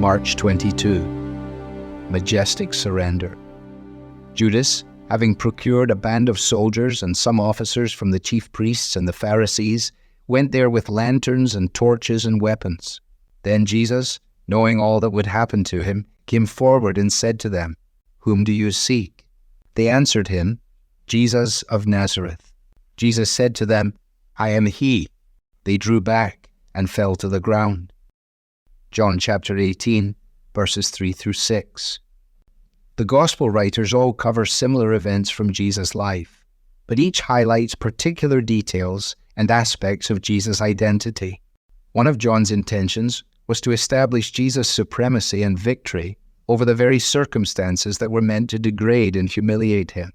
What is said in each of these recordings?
March 22. Majestic Surrender. Judas, having procured a band of soldiers and some officers from the chief priests and the Pharisees, went there with lanterns and torches and weapons. Then Jesus, knowing all that would happen to him, came forward and said to them, "Whom do you seek?" They answered him, "Jesus of Nazareth." Jesus said to them, "I am he." They drew back and fell to the ground. John chapter 18, verses 3 through 6. The Gospel writers all cover similar events from Jesus' life, but each highlights particular details and aspects of Jesus' identity. One of John's intentions was to establish Jesus' supremacy and victory over the very circumstances that were meant to degrade and humiliate him.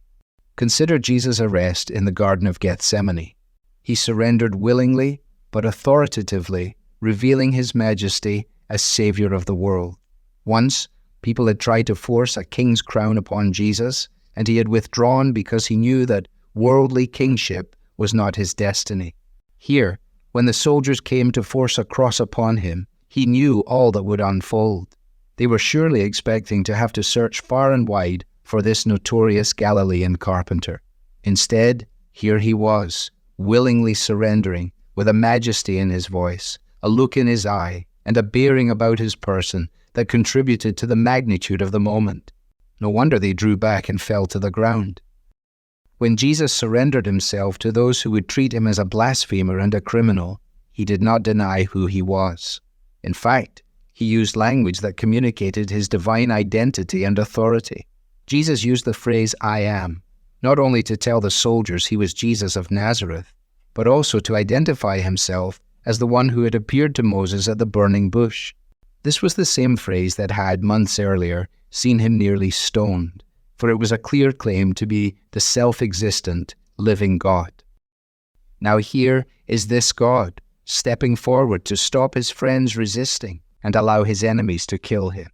Consider Jesus' arrest in the Garden of Gethsemane. He surrendered willingly but authoritatively, revealing his majesty as Savior of the world. Once, people had tried to force a king's crown upon Jesus, and he had withdrawn because he knew that worldly kingship was not his destiny. Here, when the soldiers came to force a cross upon him, he knew all that would unfold. They were surely expecting to have to search far and wide for this notorious Galilean carpenter. Instead, here he was, willingly surrendering, with a majesty in his voice, a look in his eye, and a bearing about his person that contributed to the magnitude of the moment. No wonder they drew back and fell to the ground. When Jesus surrendered himself to those who would treat him as a blasphemer and a criminal, he did not deny who he was. In fact, he used language that communicated his divine identity and authority. Jesus used the phrase, "I am," not only to tell the soldiers he was Jesus of Nazareth, but also to identify himself as the one who had appeared to Moses at the burning bush. This was the same phrase that had, months earlier, seen him nearly stoned, for it was a clear claim to be the self-existent, living God. Now here is this God, stepping forward to stop his friends resisting and allow his enemies to kill him.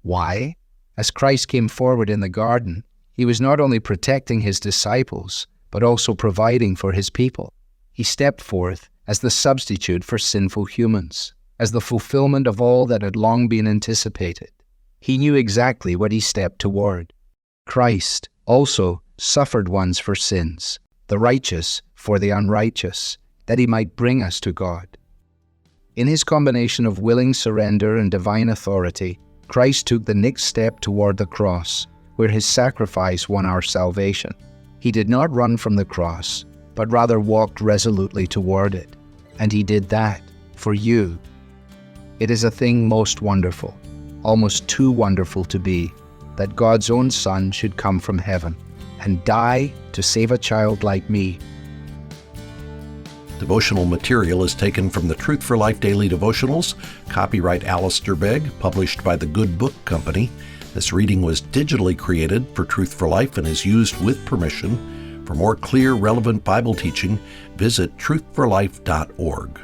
Why? As Christ came forward in the garden, he was not only protecting his disciples, but also providing for his people. He stepped forth as the substitute for sinful humans, as the fulfillment of all that had long been anticipated. He knew exactly what he stepped toward. Christ also suffered once for sins, the righteous for the unrighteous, that he might bring us to God. In his combination of willing surrender and divine authority, Christ took the next step toward the cross, where his sacrifice won our salvation. He did not run from the cross, but rather walked resolutely toward it. And he did that for you. It is a thing most wonderful, almost too wonderful to be, that God's own Son should come from heaven and die to save a child like me. Devotional material is taken from the Truth for Life Daily Devotionals, copyright Alistair Begg, published by the Good Book Company. This reading was digitally created for Truth for Life and is used with permission. For more clear, relevant Bible teaching, visit truthforlife.org.